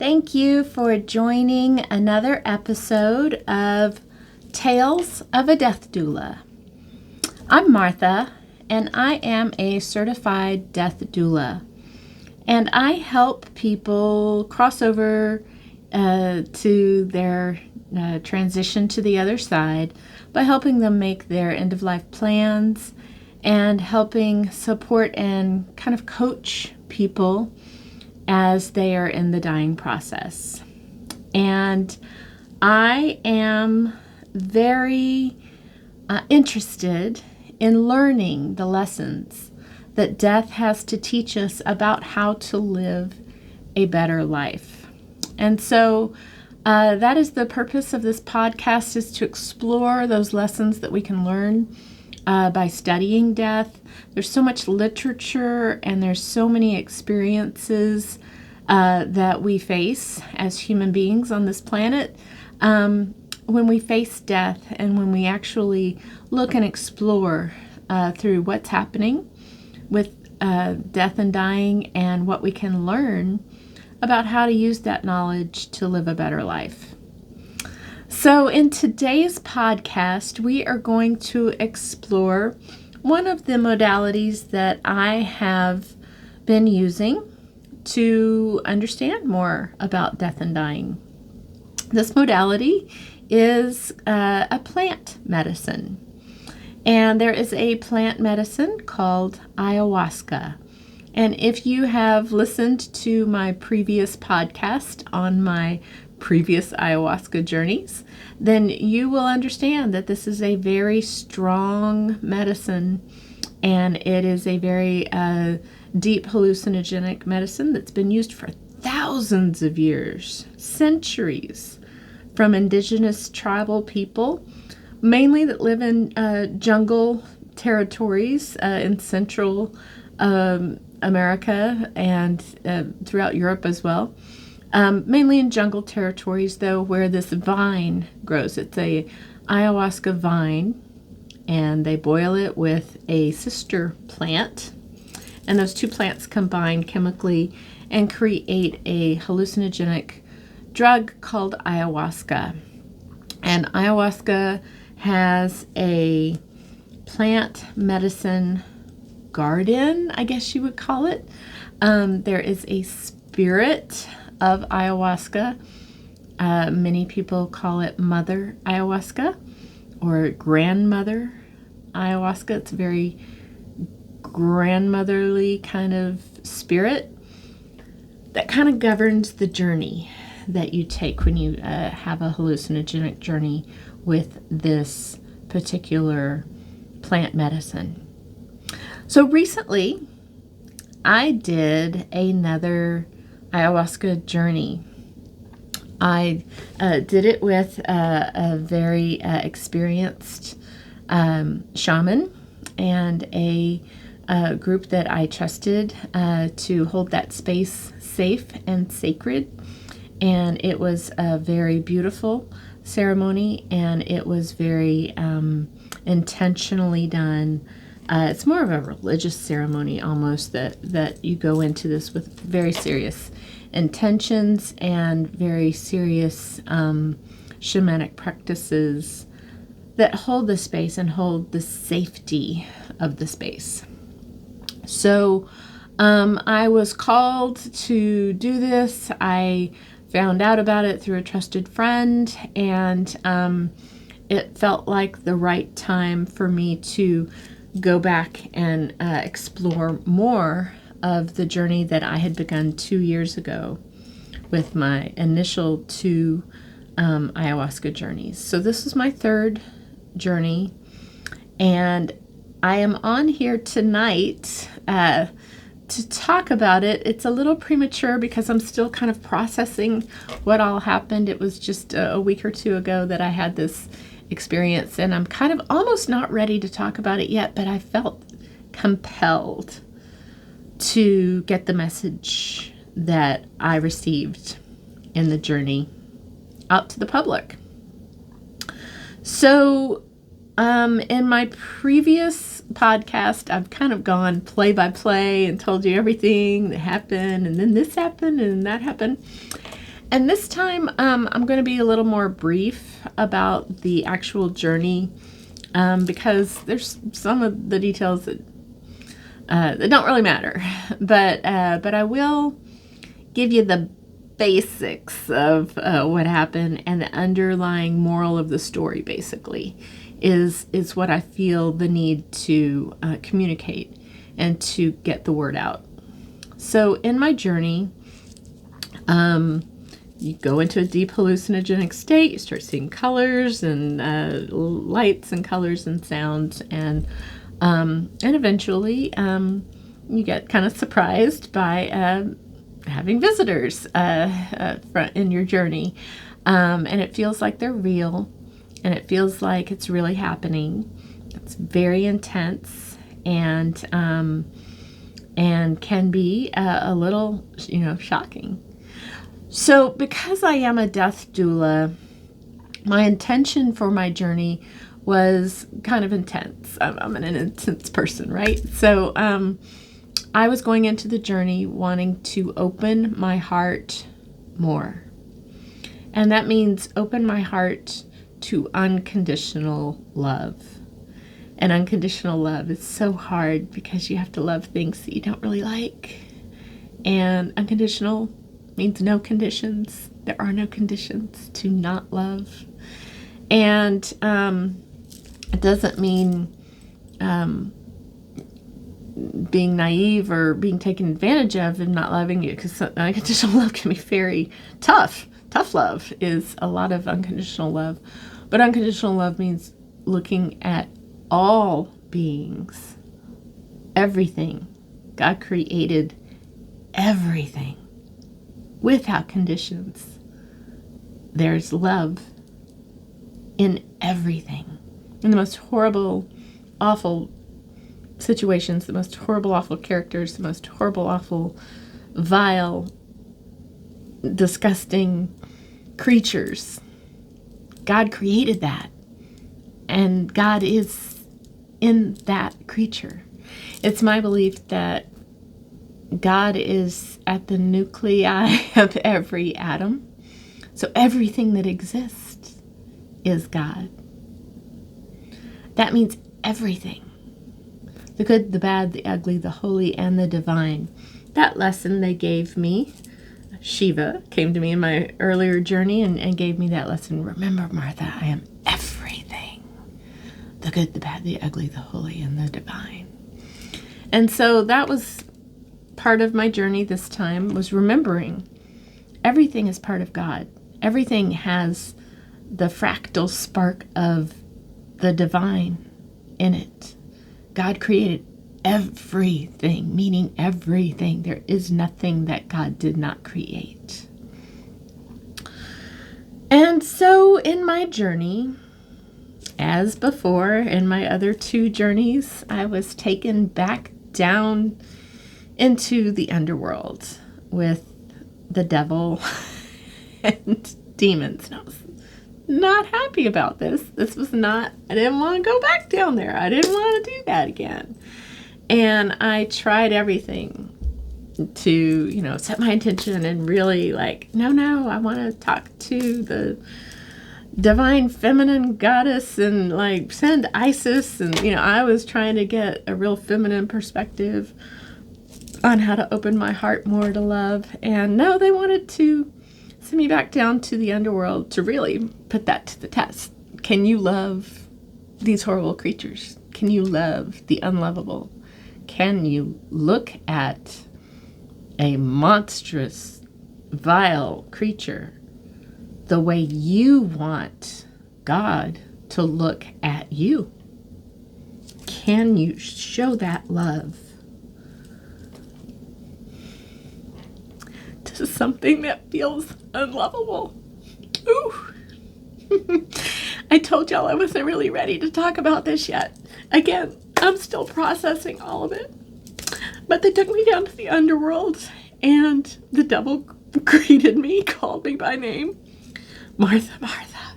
Thank you for joining another episode of Tales of a Death Doula. I'm Martha, and I am a certified death doula. And I help people cross over to their transition to the other side by helping them make their end-of-life plans and helping support and kind of coach people as they are in the dying process. And I am very interested in learning the lessons that death has to teach us about how to live a better life. And so that is the purpose of this podcast, is to explore those lessons that we can learn by studying death. There's so much literature and there's so many experiences that we face as human beings on this planet. When we face death and when we actually look and explore through what's happening with death and dying and what we can learn about how to use that knowledge to live a better life. So in today's podcast, we are going to explore one of the modalities that I have been using to understand more about death and dying. This modality is a plant medicine. And there is a plant medicine called ayahuasca. And if you have listened to my previous podcast on my previous ayahuasca journeys, then you will understand that this is a very strong medicine, and it is a very deep hallucinogenic medicine that's been used for thousands of years, centuries, from indigenous tribal people, mainly that live in jungle territories in Central America and throughout Europe as well. Mainly in jungle territories, though, where this vine grows. It's a ayahuasca vine, and they boil it with a sister plant. And those two plants combine chemically and create a hallucinogenic drug called ayahuasca. And ayahuasca has a plant medicine garden, I guess you would call it. There is a spirit of ayahuasca. Many people call it Mother Ayahuasca or Grandmother Ayahuasca. It's a very grandmotherly kind of spirit that kind of governs the journey that you take when you have a hallucinogenic journey with this particular plant medicine. So recently, I did another ayahuasca journey. I did it with a very experienced shaman and a group that I trusted to hold that space safe and sacred. And it was a very beautiful ceremony, and it was very intentionally done. It's more of a religious ceremony almost, that you go into this with very serious intentions and very serious shamanic practices that hold the space and hold the safety of the space. So I was called to do this. I found out about it through a trusted friend, and it felt like the right time for me to go back and explore more of the journey that I had begun 2 years ago with my initial 2 ayahuasca journeys. So this is my 3rd journey, and I am on here tonight to talk about it. It's a little premature because I'm still kind of processing what all happened. It was just a week or 2 ago that I had this experience, and I'm kind of almost not ready to talk about it yet, but I felt compelled to get the message that I received in the journey out to the public. So in my previous podcast, I've kind of gone play by play and told you everything that happened, and then this happened and that happened. And this time, I'm going to be a little more brief about the actual journey, because there's some of the details that don't really matter. But I will give you the basics of what happened, and the underlying moral of the story, basically, is what I feel the need to communicate and to get the word out. So in my journey, you go into a deep hallucinogenic state, you start seeing colors and lights and colors and sounds, and eventually you get kind of surprised by having visitors in your journey, and it feels like they're real, and it feels like it's really happening. It's very intense, and can be a little, shocking. So because I am a death doula, my intention for my journey was kind of intense. I'm an intense person, right? So I was going into the journey wanting to open my heart more. And that means open my heart to unconditional love. And unconditional love is so hard because you have to love things that you don't really like. And unconditional means no conditions. There are no conditions to not love. And it doesn't mean being naive or being taken advantage of and not loving you, because unconditional love can be very tough. Tough love is a lot of unconditional love. But unconditional love means looking at all beings, everything. God created everything without conditions. There's love in everything. In the most horrible, awful situations, the most horrible, awful characters, the most horrible, awful, vile, disgusting creatures. God created that. And God is in that creature. It's my belief that God is at the nuclei of every atom. So everything that exists is God. That means everything. The good, the bad, the ugly, the holy, and the divine. That lesson they gave me, Shiva came to me in my earlier journey and gave me that lesson. Remember, Martha, I am everything. The good, the bad, the ugly, the holy, and the divine. And so that was part of my journey this time, was remembering everything is part of God. Everything has the fractal spark of the divine in it. God created everything, meaning everything. There is nothing that God did not create. And so in my journey, as before in my other two journeys, I was taken back down into the underworld with the devil and demons. And I was not happy about this. This was not, I didn't want to go back down there. I didn't want to do that again. And I tried everything to, set my intention and really no, I want to talk to the divine feminine goddess and send Isis. And, I was trying to get a real feminine perspective on how to open my heart more to love. And no, they wanted to send me back down to the underworld to really put that to the test. Can you love these horrible creatures? Can you love the unlovable? Can you look at a monstrous, vile creature the way you want God to look at you? Can you show that love to something that feels unlovable? Ooh. I told y'all I wasn't really ready to talk about this yet. Again, I'm still processing all of it. But they took me down to the underworld, and the devil greeted me, called me by name. Martha, Martha.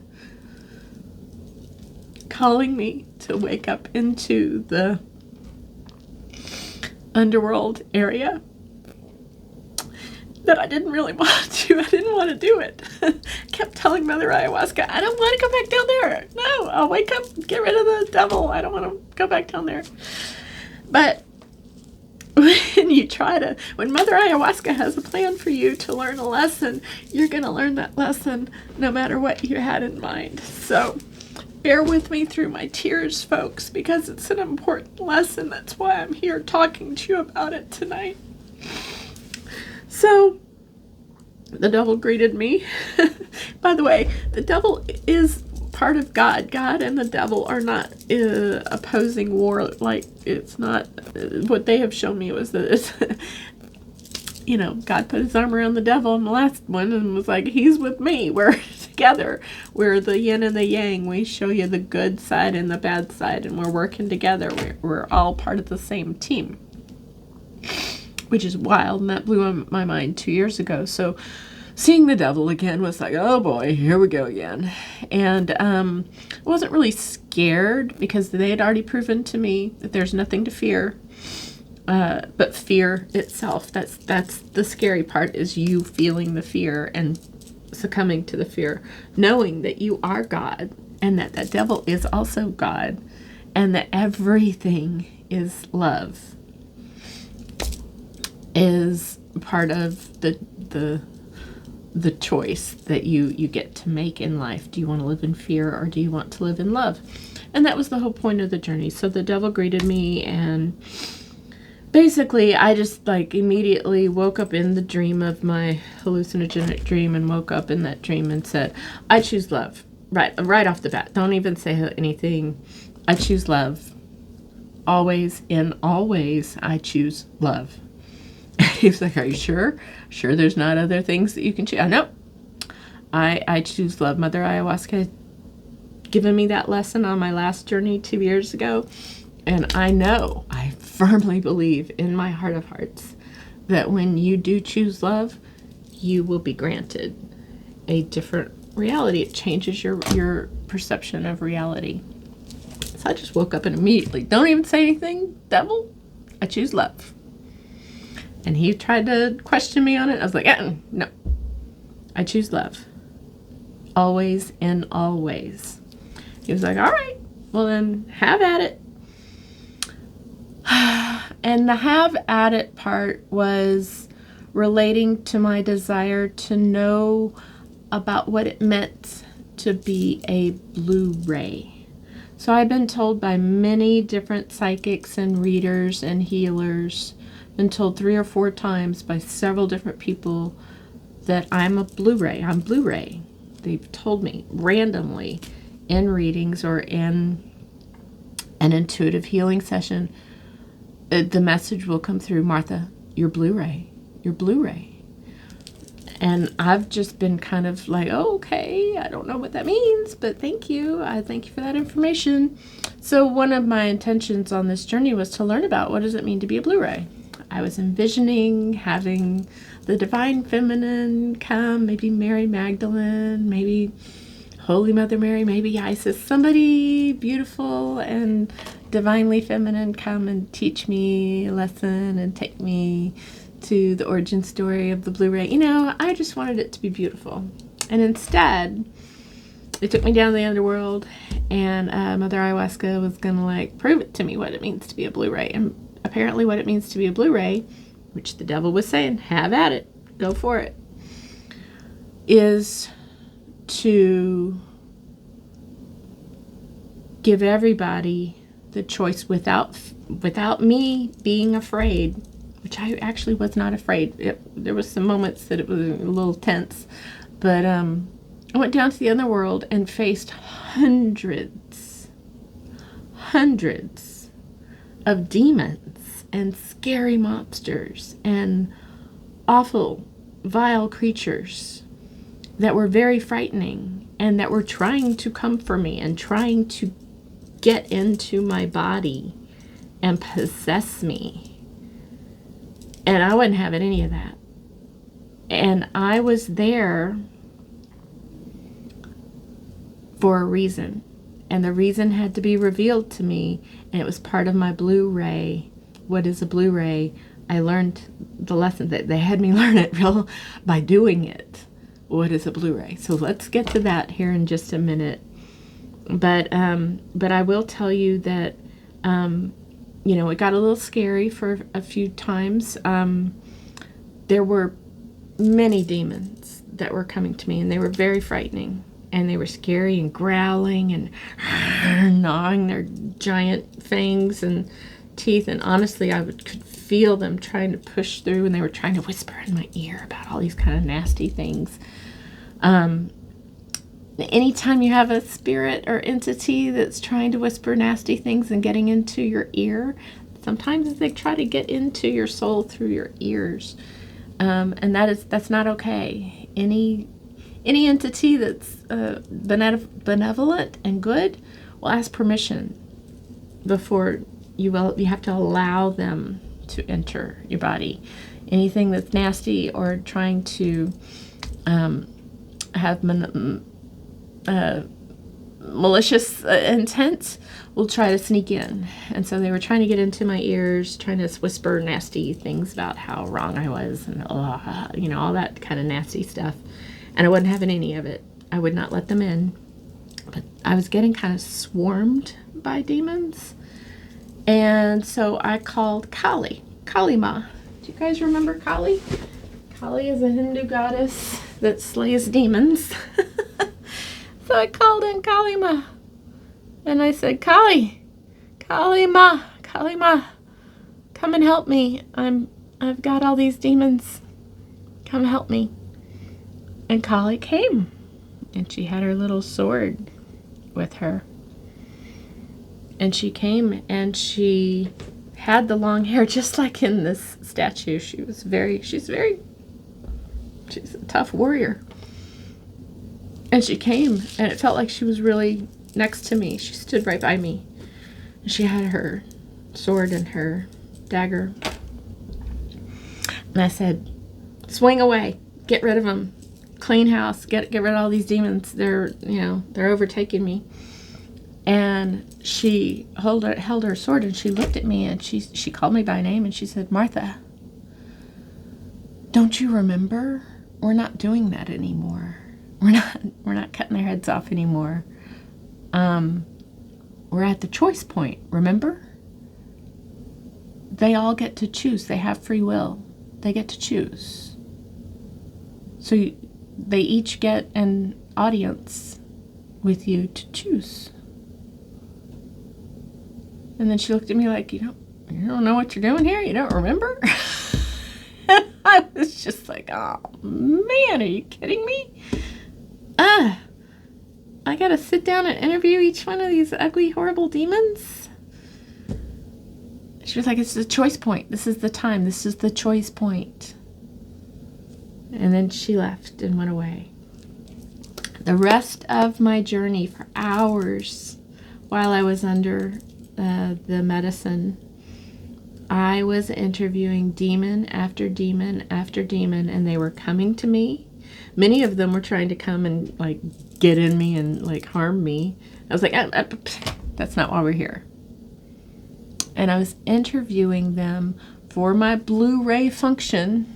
Calling me to wake up into the underworld area. that I didn't really want to. I didn't want to do it. Kept telling Mother Ayahuasca, I don't want to go back down there. No, I'll wake up, get rid of the devil. I don't want to go back down there. But when Mother Ayahuasca has a plan for you to learn a lesson, you're going to learn that lesson no matter what you had in mind. So bear with me through my tears, folks, because it's an important lesson. That's why I'm here talking to you about it tonight. So the devil greeted me. By the way, the devil is part of God. God and the devil are not opposing war. Like, it's not, what they have shown me was that it's, God put his arm around the devil in the last one and was like, he's with me. We're together. We're the yin and the yang. We show you the good side and the bad side, and we're working together. We're all part of the same team, which is wild, and that blew my mind 2 years ago. So seeing the devil again was like, oh boy, here we go again. And I wasn't really scared because they had already proven to me that there's nothing to fear, but fear itself. That's the scary part, is you feeling the fear and succumbing to the fear, knowing that you are God and that the devil is also God and that everything is love, is part of the choice that you get to make in life. Do you want to live in fear or do you want to live in love? And that was the whole point of the journey. So the devil greeted me, and basically I just immediately woke up in the dream of my hallucinogenic dream, and woke up in that dream and said, I choose love. Right off the bat. Don't even say anything. I choose love. Always, in all ways, I choose love. He was like, are you sure? Sure there's not other things that you can choose? No. I choose love. Mother Ayahuasca had given me that lesson on my last journey 2 years ago. And I firmly believe in my heart of hearts that when you do choose love, you will be granted a different reality. It changes your perception of reality. So I just woke up and immediately, don't even say anything, devil, I choose love. And he tried to question me on it. I was like, no, I choose love. Always and always. He was like, all right, well then have at it. And the have at it part was relating to my desire to know about what it meant to be a blue ray. So I've been told by many different psychics and readers and healers, been told 3 or 4 times by several different people that I'm a blue ray. I'm blue ray. They've told me randomly in readings or in an intuitive healing session. The message will come through, Martha, you're blue ray. You're blue ray. And I've just been kind of like, oh, okay, I don't know what that means, but thank you. I thank you for that information. So one of my intentions on this journey was to learn about what does it mean to be a blue ray. I was envisioning having the divine feminine come, maybe Mary Magdalene, maybe Holy Mother Mary, maybe Isis, somebody beautiful and divinely feminine come and teach me a lesson and take me to the origin story of the blue ray. I just wanted it to be beautiful. And instead, they took me down to the underworld, and Mother Ayahuasca was going to prove it to me what it means to be a blue ray. And apparently what it means to be a blue ray, which the devil was saying, have at it, go for it, is to give everybody the choice without me being afraid, which I actually was not afraid. There was some moments that it was a little tense, but I went down to the underworld and faced hundreds of demons and scary monsters and awful, vile creatures that were very frightening and that were trying to come for me and trying to get into my body and possess me. And I wasn't having any of that. And I was there for a reason. And the reason had to be revealed to me. And it was part of my blue ray. What is a blue ray? I learned the lesson that they had me learn it real by doing it. What is a Blu-ray? So let's get to that here in just a minute. But I will tell you that, it got a little scary for a few times. There were many demons that were coming to me, and they were very frightening, and they were scary and growling and gnawing their giant fangs and teeth. And honestly, could feel them trying to push through, and they were trying to whisper in my ear about all these kind of nasty things. Anytime you have a spirit or entity that's trying to whisper nasty things and getting into your ear, sometimes they try to get into your soul through your ears. And that's not okay. Any entity that's benevolent and good will ask permission before you have to allow them to enter your body. Anything that's nasty or trying to have malicious intent will try to sneak in. And so they were trying to get into my ears, trying to whisper nasty things about how wrong I was and all that kind of nasty stuff. And I wasn't having any of it. I would not let them in. But I was getting kind of swarmed by demons. And so I called Kali Ma. Do you guys remember Kali? Kali is a Hindu goddess that slays demons. So I called in Kali Ma, and I said, Kali Ma, come and help me. I've got all these demons. Come help me. And Kali came, and she had her little sword with her. And she came, and she had the long hair, just like in this statue. She's a tough warrior. And she came, and it felt like she was really next to me. She stood right by me. And she had her sword and her dagger. And I said, swing away. Get rid of them. Clean house. Get rid of all these demons. They're overtaking me. And she held her sword, and she looked at me, and she called me by name, and she said, Martha, don't you remember? We're not doing that anymore. We're not cutting their heads off anymore. We're at the choice point, remember? They all get to choose. They have free will. They get to choose. So they each get an audience with you to choose. And then she looked at me like, you don't know what you're doing here? You don't remember? And I was just like, oh man, are you kidding me? I gotta sit down and interview each one of these ugly, horrible demons? She was like, it's the choice point. This is the time. This is the choice point. And then she left and went away. The rest of my journey for hours while I was under the medicine, I was interviewing demon after demon after demon, and they were coming to me. Many of them were trying to come and get in me and harm me. I was like, that's not why we're here. And I was interviewing them for my Blu-ray function.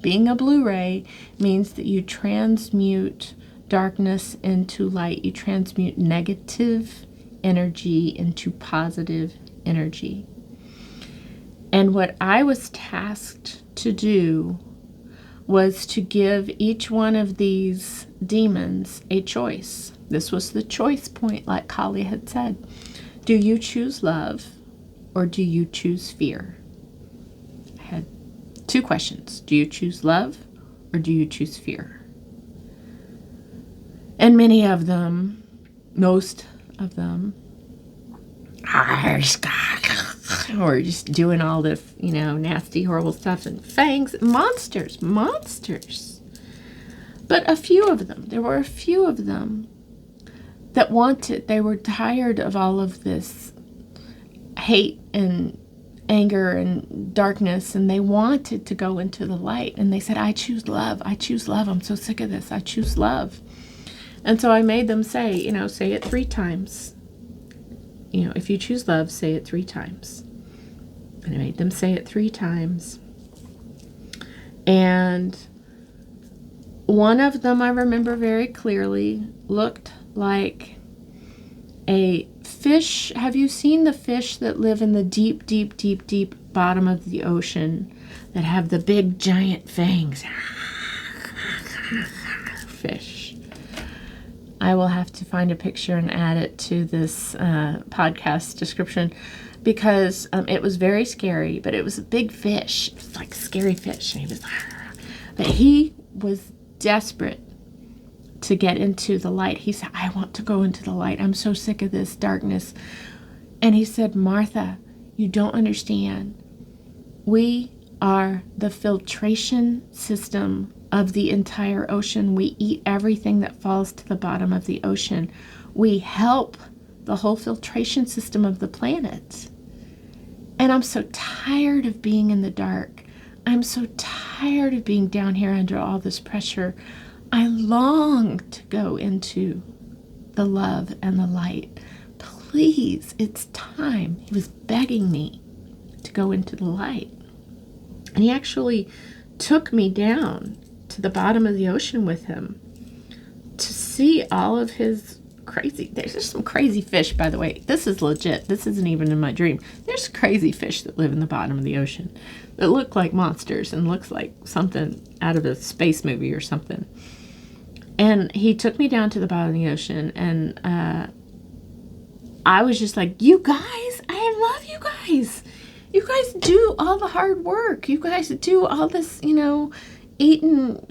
Being a Blu-ray means that you transmute darkness into light. You transmute negative energy into positive energy. And what I was tasked to do was to give each one of these demons a choice. This was the choice point, like Kali had said. Do you choose love, or do you choose fear? I had two questions. Do you choose love, or do you choose fear? And many of them, most of them, or just doing all the, nasty, horrible stuff, and fangs, monsters. But there were a few of them that they were tired of all of this hate and anger and darkness, and they wanted to go into the light, and they said, I choose love, I'm so sick of this, I choose love. And so I made them say it 3 times. If you choose love, say it 3 times. And I made them say it 3 times. And one of them I remember very clearly looked like a fish. Have you seen the fish that live in the deep, deep, deep, deep bottom of the ocean that have the big giant fangs? Fish. I will have to find a picture and add it to this podcast description because it was very scary, but it was a big fish. It was like a scary fish. And he was desperate to get into the light. He said, I want to go into the light. I'm so sick of this darkness. And he said, Martha, you don't understand. We are the filtration system of the entire ocean. We eat everything that falls to the bottom of the ocean. We help the whole filtration system of the planet. And I'm so tired of being in the dark. I'm so tired of being down here under all this pressure. I long to go into the love and the light. Please, it's time. He was begging me to go into the light. And he actually took me down to the bottom of the ocean with him to see all of his crazy. There's some crazy fish, by the way. This is legit. This isn't even in my dream. There's crazy fish that live in the bottom of the ocean that look like monsters and looks like something out of a space movie or something. And he took me down to the bottom of the ocean, and I was just like, you guys, I love you guys. You guys do all the hard work. You guys do all this, eating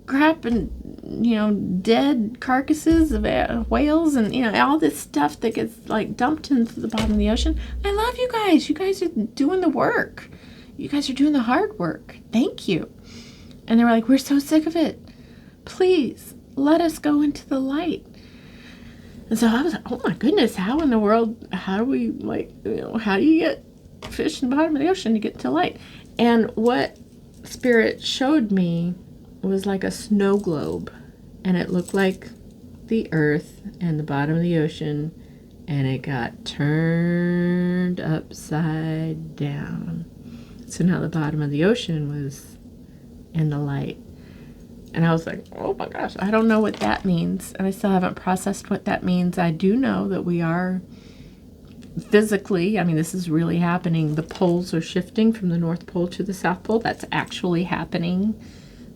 crap and, dead carcasses of whales and, all this stuff that gets, like, dumped into the bottom of the ocean. I love you guys. You guys are doing the work. You guys are doing the hard work. Thank you. And they were like, we're so sick of it. Please, let us go into the light. And so I was like, oh my goodness, how in the world, how do we, how do you get fish in the bottom of the ocean to get to light? And what Spirit showed me was like a snow globe. And it looked like the earth and the bottom of the ocean. And it got turned upside down. So now the bottom of the ocean was in the light. And I was like, oh my gosh, I don't know what that means. And I still haven't processed what that means. I do know that we are physically, this is really happening. The poles are shifting from the North Pole to the South Pole. That's actually happening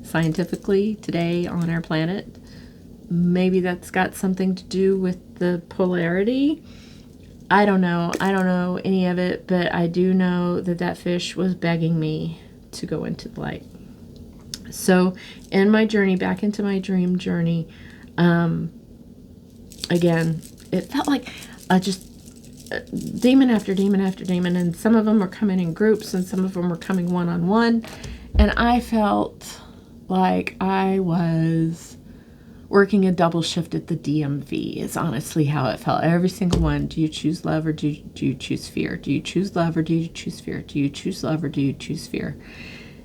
scientifically today on our planet. Maybe that's got something to do with the polarity. I don't know. I don't know any of it, but I do know that that fish was begging me to go into the light. So in my journey, back into my dream journey, again, it felt like just demon after demon after demon, and some of them were coming in groups and some of them were coming one-on-one, and I felt like I was working a double shift at the DMV is honestly how it felt. Every single one. Do you choose love or do you choose fear? Do you choose love or do you choose fear? Do you choose love or do you choose fear?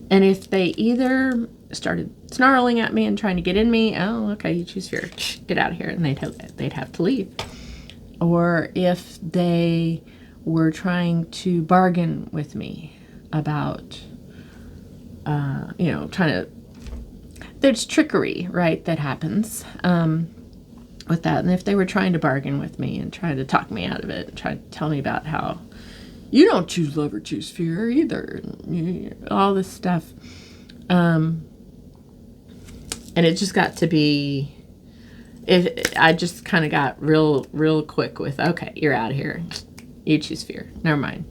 And if they either started snarling at me and trying to get in me, oh, okay, you choose fear, get out of here, and they'd have to leave. Or if they were trying to bargain with me about, trying to, there's trickery, right, that happens with that. And if they were trying to bargain with me and try to talk me out of it and try to tell me about how you don't choose love or choose fear either, and all this stuff. And it just got to be, I just kind of got real quick with, okay, you're out of here. You choose fear. Never mind.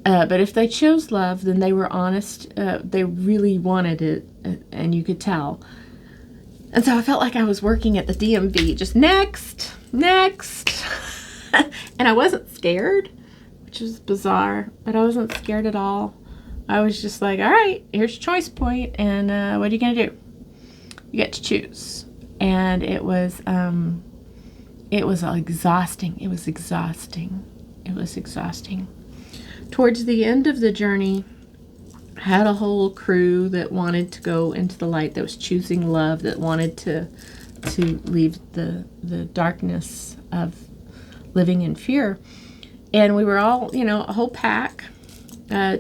But if they chose love, then they were honest. They really wanted it, and you could tell. And so I felt like I was working at the DMV, just next. And I wasn't scared, which was bizarre, but I wasn't scared at all. I was just like, all right, here's your choice point, and what are you going to do? You get to choose. And it was exhausting. It was exhausting. Towards the end of the journey, I had a whole crew that wanted to go into the light, that was choosing love, that wanted to leave the darkness of living in fear. And we were all, a whole pack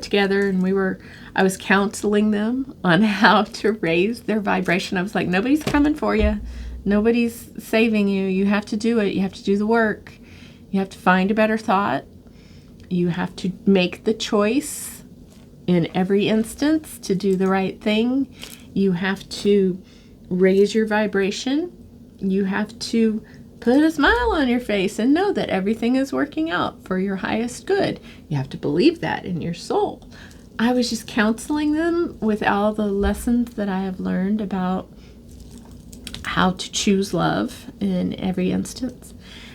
together, and I was counseling them on how to raise their vibration. I was like, nobody's coming for you. Nobody's saving you. You have to do it. You have to do the work. You have to find a better thought. You have to make the choice in every instance to do the right thing. You have to raise your vibration. You have to put a smile on your face and know that everything is working out for your highest good. You have to believe that in your soul. I was just counseling them with all the lessons that I have learned about how to choose love in every instance.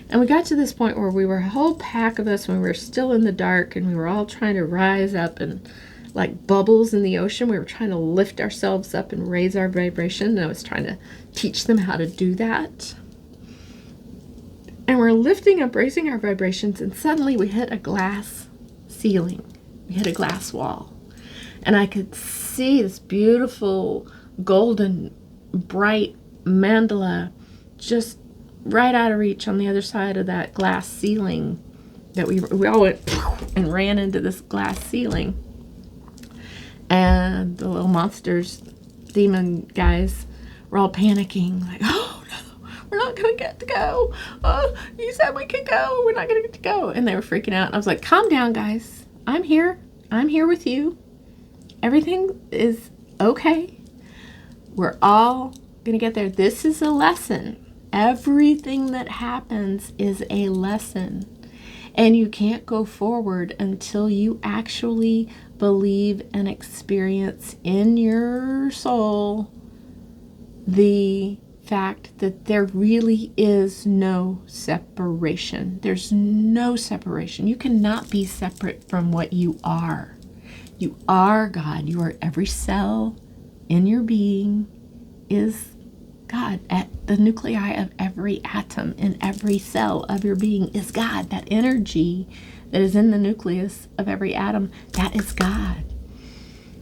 And we got to this point where we were a whole pack of us when we were still in the dark, and we were all trying to rise up, and like bubbles in the ocean, we were trying to lift ourselves up and raise our vibration. And I was trying to teach them how to do that. And we're lifting up, raising our vibrations, and suddenly we hit a glass ceiling. We hit a glass wall. And I could see this beautiful, golden, bright mandala just right out of reach on the other side of that glass ceiling that we all went and ran into this glass ceiling. And the little monsters, demon guys, were all panicking, like, oh no, we're not going to get to go. Oh, you said we could go. We're not going to get to go. And they were freaking out. And I was like, calm down, guys. I'm here. I'm here with you. Everything is okay. We're all going to get there. This is a lesson. Everything that happens is a lesson. And you can't go forward until you actually believe and experience in your soul the fact that there really is no separation. There's no separation. You cannot be separate from what you are. You are God. You are every cell in your being is God. At the nuclei of every atom in every cell of your being is God. That energy that is in the nucleus of every atom, that is God.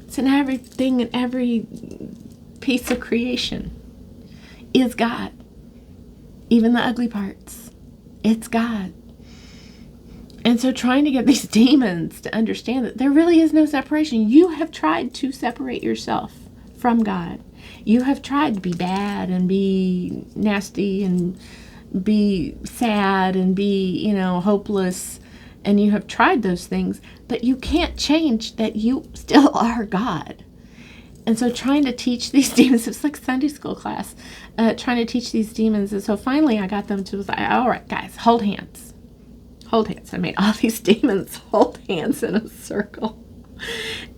It's in everything, in every piece of creation is God. Even the ugly parts, it's God. And so trying to get these demons to understand that there really is no separation. You have tried to separate yourself from God. You have tried to be bad and be nasty and be sad and be, hopeless. And you have tried those things, but you can't change that you still are God. And so trying to teach these demons, it's like Sunday school class, trying to teach these demons. And so finally I got them to say, all right, guys, hold hands. Hold hands. I made all these demons hold hands in a circle.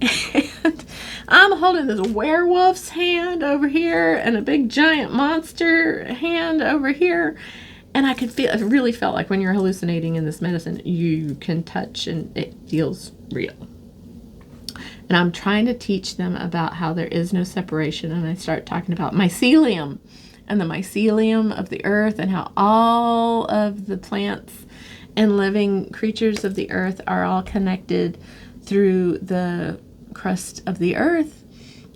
And I'm holding this werewolf's hand over here and a big giant monster hand over here. And I could feel, it really felt like when you're hallucinating in this medicine, you can touch and it feels real. And I'm trying to teach them about how there is no separation. And I start talking about mycelium and the mycelium of the earth and how all of the plants and living creatures of the earth are all connected through the crust of the earth,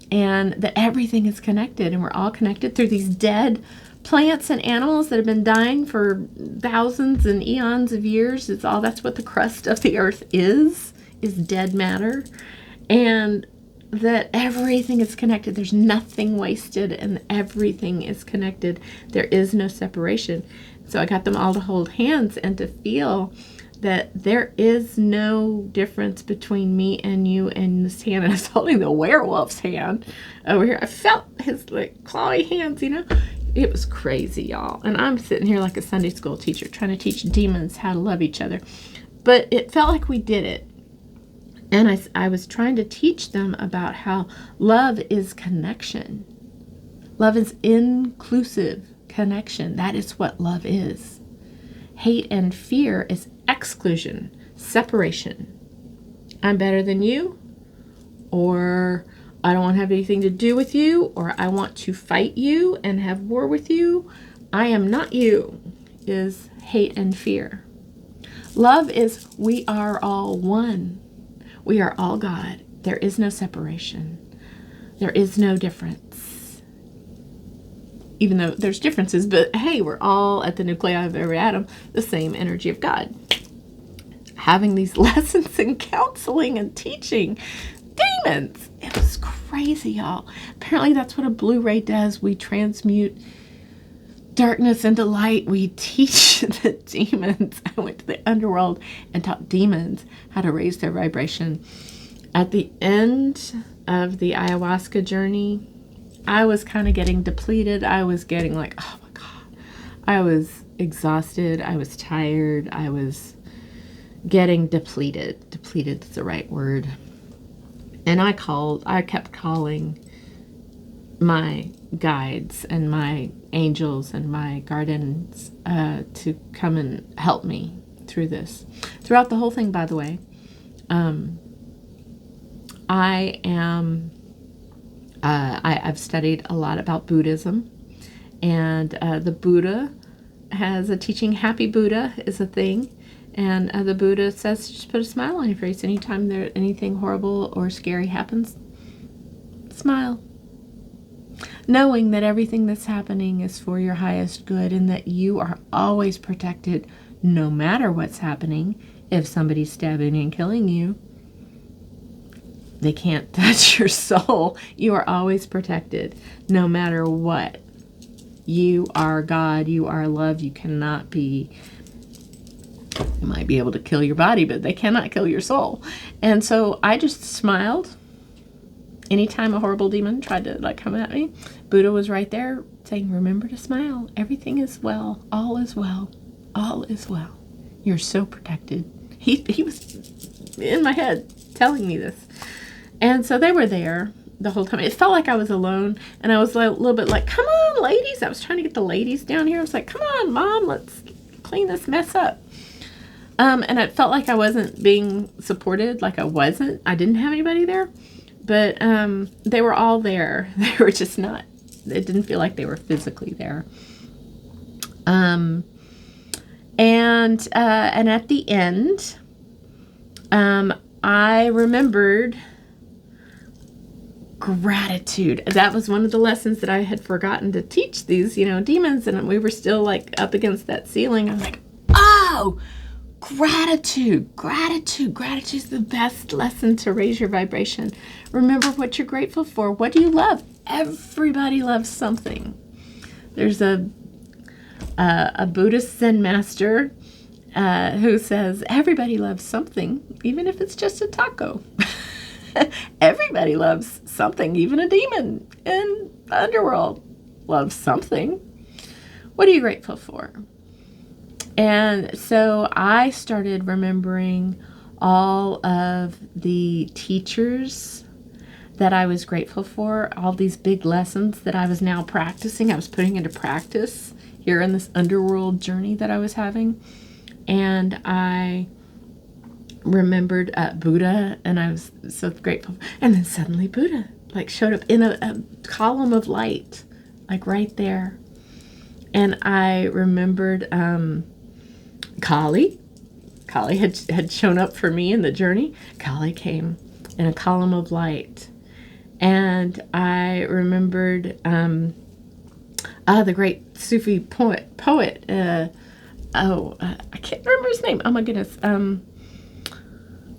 and that everything is connected, and we're all connected through these dead plants and animals that have been dying for thousands and eons of years. That's what the crust of the earth is dead matter. And that everything is connected. There's nothing wasted, and everything is connected. There is no separation. So I got them all to hold hands and to feel that there is no difference between me and you and this hand. And I was holding the werewolf's hand over here. I felt his clawy hands, It was crazy, y'all. And I'm sitting here like a Sunday school teacher trying to teach demons how to love each other. But it felt like we did it. And I was trying to teach them about how love is connection. Love is inclusive connection. That is what love is. Hate and fear is exclusion, separation. I'm better than you, or I don't want to have anything to do with you, or I want to fight you and have war with you. I am not you, is hate and fear. Love is we are all one. We are all God. There is no separation. There is no difference. Even though there's differences, but hey, we're all at the nuclei of every atom, the same energy of God. having these lessons in counseling and teaching demons. It was crazy, y'all. Apparently that's what a Blu-ray does. We transmute darkness into light. We teach the demons. I went to the underworld and taught demons how to raise their vibration. At the end of the ayahuasca journey, I was kind of getting depleted. I was getting like, oh my God. I was exhausted. I was tired. I was getting depleted. Depleted is the right word. And I kept calling my guides and my angels and my guardians to come and help me through this. Throughout the whole thing, by the way, I've studied a lot about Buddhism, and the Buddha has a teaching. Happy Buddha is a thing, and the Buddha says just put a smile on your face anytime anything horrible or scary happens. Smile, knowing that everything that's happening is for your highest good and that you are always protected no matter what's happening. If somebody's stabbing and killing you, they can't touch your soul. You are always protected no matter what. You are God. You are love. You cannot be... You might be able to kill your body, but they cannot kill your soul. And so I just smiled. Anytime a horrible demon tried to come at me, Buddha was right there saying, remember to smile. Everything is well. All is well. All is well. You're so protected. He was in my head telling me this. And so they were there the whole time. It felt like I was alone, and I was a little bit like, come on, ladies. I was trying to get the ladies down here. I was like, come on, Mom, let's clean this mess up. And it felt like I wasn't being supported, like I didn't have anybody there. But they were all there. They were just not, it didn't feel like they were physically there. And at the end, I remembered gratitude. That was one of the lessons that I had forgotten to teach these, demons. And we were still up against that ceiling. I was like, oh, gratitude. Gratitude is the best lesson to raise your vibration. Remember what you're grateful for. What do you love? Everybody loves something. There's a Buddhist Zen master who says everybody loves something, even if it's just a taco. Everybody loves something, even a demon in the underworld loves something. What are you grateful for? And so I started remembering all of the teachers that I was grateful for, all these big lessons that I was now practicing. I was putting into practice here in this underworld journey that I was having. And I remembered Buddha, and I was so grateful. And then suddenly Buddha showed up in a column of light, right there. And I remembered Kali. Kali had shown up for me in the journey. Kali came in a column of light. And I remembered the great Sufi poet. I can't remember his name. Oh my goodness.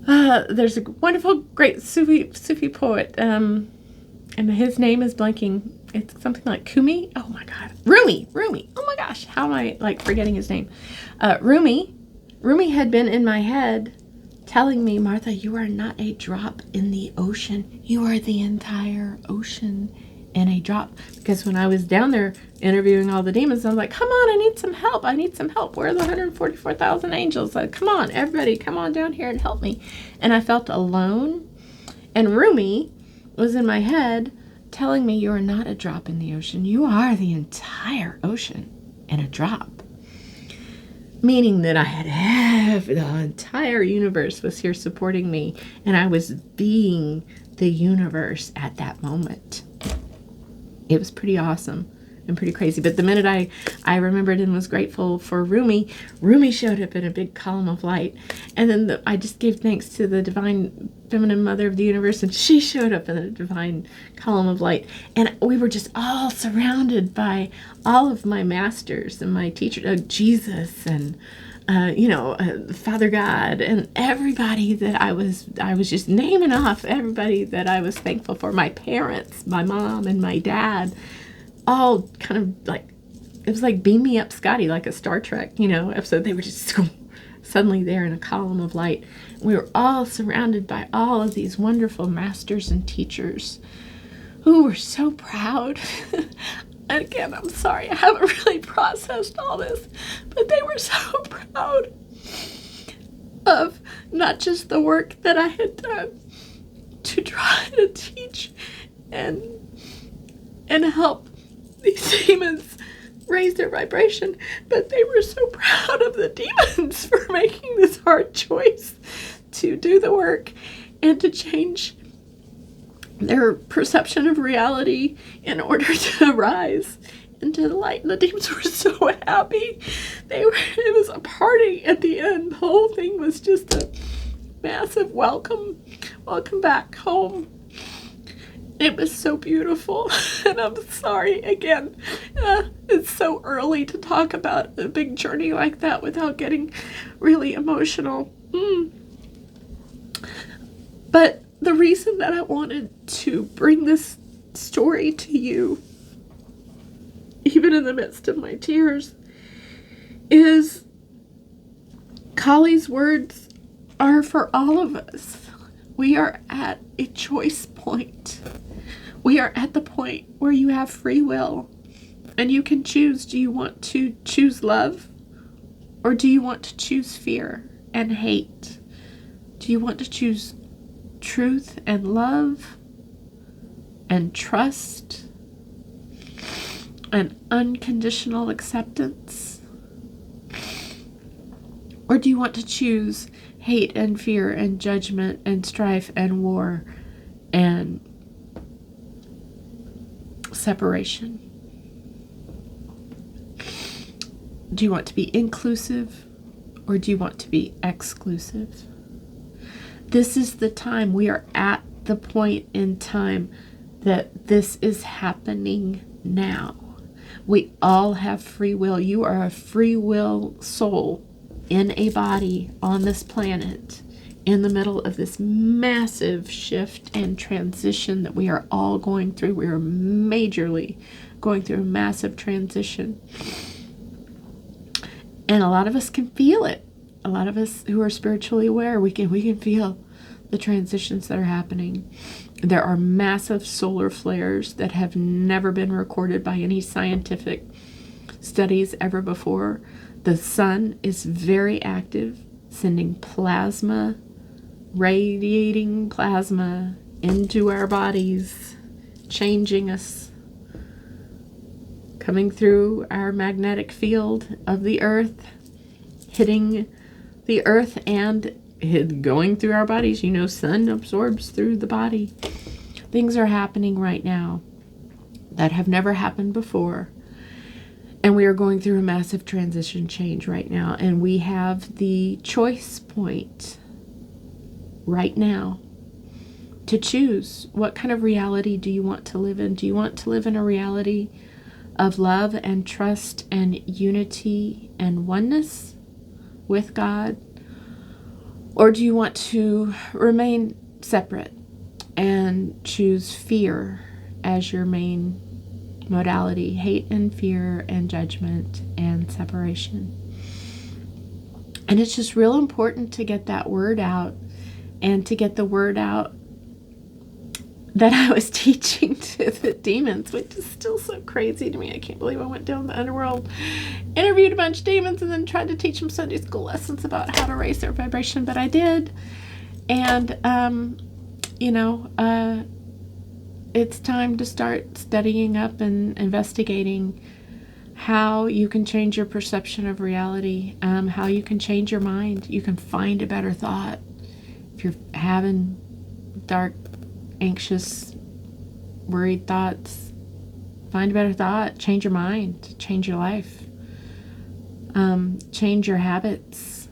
There's a wonderful, great Sufi poet, and his name is blanking. It's something like Kumi. Oh my God, Rumi. Oh my gosh, how am I forgetting his name? Rumi had been in my head, telling me, Martha, you are not a drop in the ocean. You are the entire ocean in a drop. Because when I was down there interviewing all the demons, I was like, come on, I need some help. Where are the 144,000 angels? Come on, everybody, come on down here and help me. And I felt alone. And Rumi was in my head telling me, you are not a drop in the ocean. You are the entire ocean in a drop. Meaning that I had the entire universe was here supporting me, and I was being the universe at that moment. It was pretty awesome and pretty crazy. But the minute I remembered and was grateful for Rumi showed up in a big column of light. And then I just gave thanks to the divine feminine mother of the universe, and she showed up in a divine column of light. And we were just all surrounded by all of my masters and my teachers, Jesus and Father God, and everybody that I was just naming off everybody that I was thankful for. My parents, my mom and my dad, all kind of like, it was like Beam Me Up Scotty, like a Star Trek, episode. They were just suddenly there in a column of light. We were all surrounded by all of these wonderful masters and teachers who were so proud. And again, I'm sorry, I haven't really processed all this, but they were so proud of not just the work that I had done to try to teach and help these demons raise their vibration, but they were so proud of the demons for making this hard choice to do the work and to change their perception of reality in order to rise into the light. And the demons were so happy. It was a party at the end. The whole thing was just a massive welcome back home. It was so beautiful. And I'm sorry again, it's so early to talk about a big journey like that without getting really emotional. But the reason that I wanted to bring this story to you, even in the midst of my tears, is Kali's words are for all of us. We are at a choice point. We are at the point where you have free will and you can choose. Do you want to choose love, or do you want to choose fear and hate? Do you want to choose truth and love and trust and unconditional acceptance? Or do you want to choose hate and fear and judgment and strife and war and separation? Do you want to be inclusive, or do you want to be exclusive? This is the time. We are at the point in time that this is happening now. We all have free will. You are a free will soul in a body on this planet in the middle of this massive shift and transition that we are all going through. We are majorly going through a massive transition. And a lot of us can feel it. A lot of us who are spiritually aware, we can feel the transitions that are happening. There are massive solar flares that have never been recorded by any scientific studies ever before. The sun is very active, sending plasma, radiating plasma into our bodies, changing us, coming through our magnetic field of the earth, hitting the earth and going through our bodies. Sun absorbs through the body. Things are happening right now that have never happened before. And we are going through a massive transition change right now. And we have the choice point right now to choose what kind of reality do you want to live in. Do you want to live in a reality of love and trust and unity and oneness with God? Or do you want to remain separate and choose fear as your main modality? Hate and fear and judgment and separation. And it's just real important to get that word out, and to get the word out that I was teaching to the demons, which is still so crazy to me. I can't believe I went down the underworld, interviewed a bunch of demons, and then tried to teach them Sunday school lessons about how to raise their vibration. But I did. And, it's time to start studying up and investigating how you can change your perception of reality, how you can change your mind. You can find a better thought. If you're having dark, anxious, worried thoughts, find a better thought. Change your mind. Change your life. Change your habits.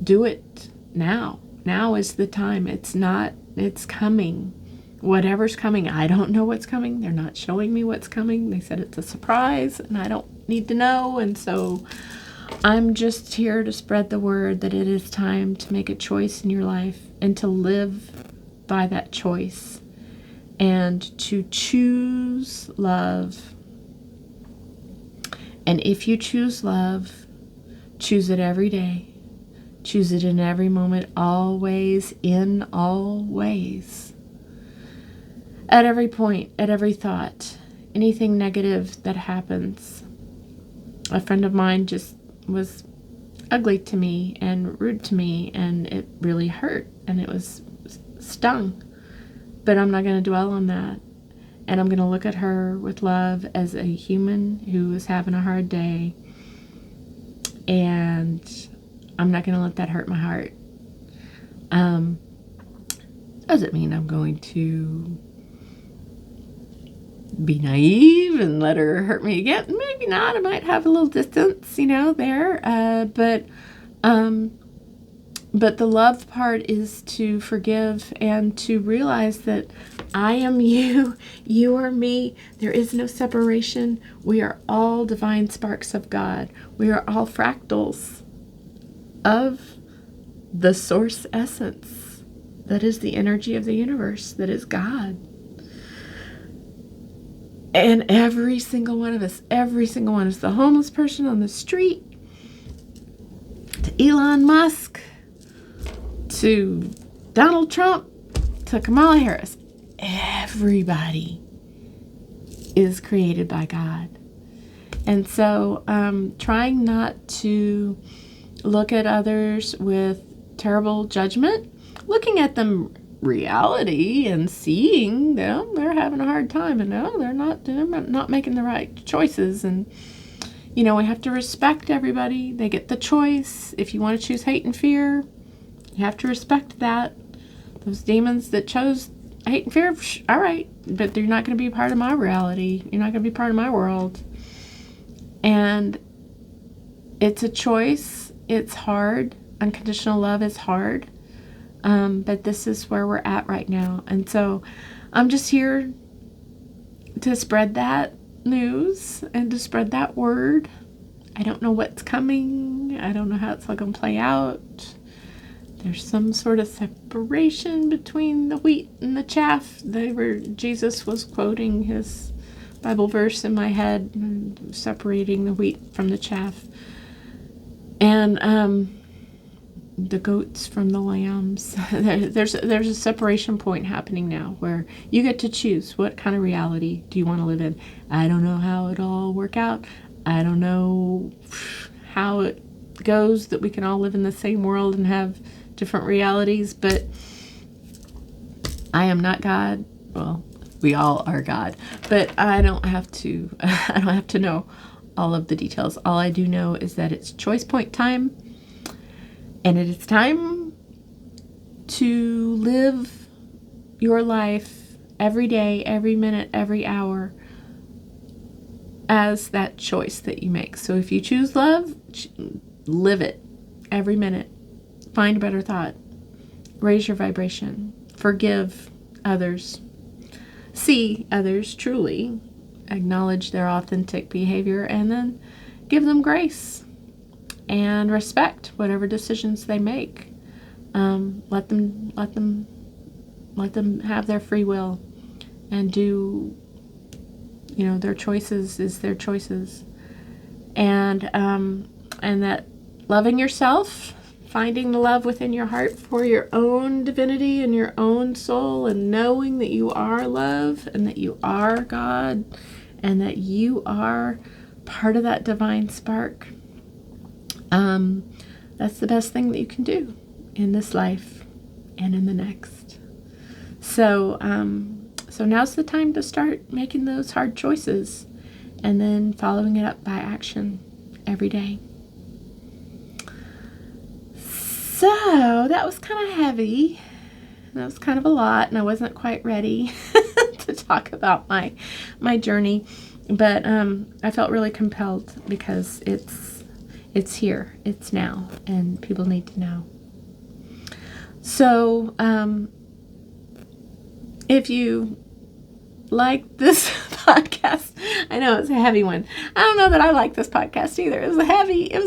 Do it now. Now is the time. It's coming. Whatever's coming, I don't know what's coming. They're not showing me what's coming. They said it's a surprise, and I don't need to know. And so I'm just here to spread the word that it is time to make a choice in your life and to live by that choice and to choose love. And if you choose love, choose it every day. Choose it in every moment, always, in all ways. At every point, at every thought, anything negative that happens. A friend of mine just was ugly to me and rude to me, and it really hurt, and it was stung. But I'm not going to dwell on that. And I'm going to look at her with love as a human who is having a hard day. And I'm not going to let that hurt my heart. Doesn't mean I'm going to be naive and let her hurt me again. Maybe not. I might have a little distance, there. But the love part is to forgive and to realize that I am you, you are me. There is no separation. We are all divine sparks of God. We are all fractals of the source essence that is the energy of the universe, that is God. And every single one of us, the homeless person on the street, to Elon Musk, to Donald Trump, to Kamala Harris, everybody is created by God. And so trying not to look at others with terrible judgment, looking at them reality and seeing them, they're having a hard time, and no, they're not making the right choices. And we have to respect everybody. They get the choice. If you want to choose hate and fear, you have to respect that. Those demons that chose hate and fear, all right, but they're not going to be part of my reality. You're not going to be part of my world. And it's a choice. It's hard. Unconditional love is hard. But this is where we're at right now. And so I'm just here to spread that news and to spread that word. I don't know what's coming. I don't know how it's all going to play out. There's some sort of separation between the wheat and the chaff. Jesus was quoting his Bible verse in my head, separating the wheat from the chaff. And the goats from the lambs. There's a separation point happening now where you get to choose what kind of reality do you want to live in. I don't know how it'll all work out. I don't know how it goes that we can all live in the same world and have different realities, but I am not God. Well, we all are God, but I don't have to know all of the details. All I do know is that it's choice point time, and it is time to live your life every day, every minute, every hour as that choice that you make. So if you choose love, live it every minute. Find a better thought. Raise your vibration. Forgive others. See others truly. Acknowledge their authentic behavior, and then give them grace and respect whatever decisions they make. Let them have their free will and do, their choices is their choices. And that loving yourself, finding the love within your heart for your own divinity and your own soul, and knowing that you are love and that you are God and that you are part of that divine spark. That's the best thing that you can do in this life and in the next. So now's the time to start making those hard choices and then following it up by action every day. So that was kind of heavy. That was kind of a lot, and I wasn't quite ready to talk about my journey. But I felt really compelled because it's here, it's now, and people need to know. So if you like this podcast, I know it's a heavy one. I don't know that I like this podcast either. It was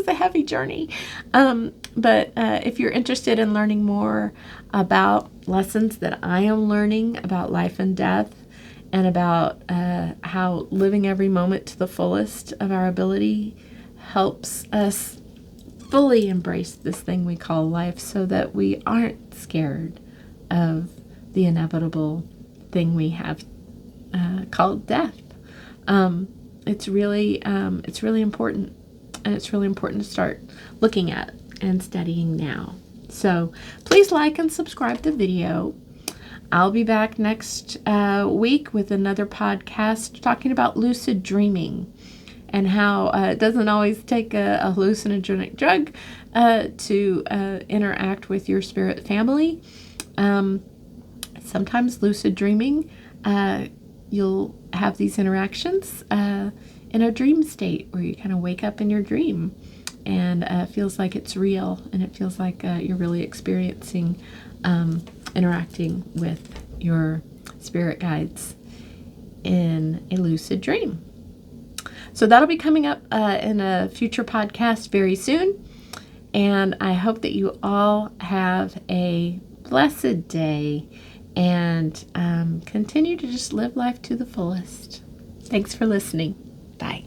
a heavy journey. But if you're interested in learning more about lessons that I am learning about life and death, and about how living every moment to the fullest of our ability helps us fully embrace this thing we call life, so that we aren't scared of the inevitable thing we have called death. It's really important, and it's really important to start looking at and studying now. So please like and subscribe to the video. I'll be back next week with another podcast talking about lucid dreaming, and how it doesn't always take a hallucinogenic drug to interact with your spirit family. Sometimes lucid dreaming, you'll have these interactions in a dream state where you kind of wake up in your dream, and it feels like it's real, and it feels like you're really experiencing interacting with your spirit guides in a lucid dream. So that'll be coming up in a future podcast very soon. And I hope that you all have a blessed day and continue to just live life to the fullest. Thanks for listening. Bye.